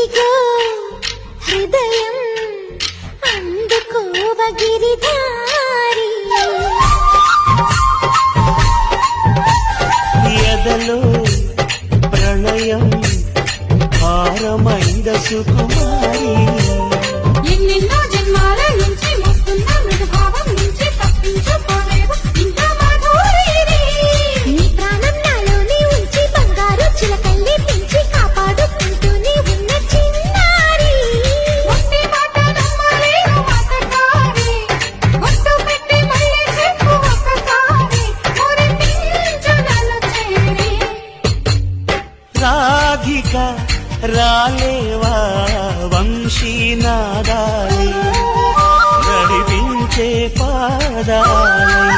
ఇదిగో హృదయం అందుకోవ గిరిధారి ఎదలో ప్రణయం హారమైంద సుకుమారి ఎన్నెన్నో జన్మాల నుంచి మోస్తున్న మృదుభావం నుంచి తప్పించుకోలేవు ఇంత మాధురి నీ ప్రాణం నాలోనే ఉంచి బంగారు చిలకల్లి పెంచి కాపాడుకుంటూనే ఉన్న చిన్నారి ఒట్టి మాట నమ్మలేవు మాటకారి ఒట్టు పెట్టి మళ్ళీ చెప్పు ఒక్కసారి మురిపించు నన్ను చేరి రాధిక రాలేవా వంశీనాదాలే నడిపించే పాదాలే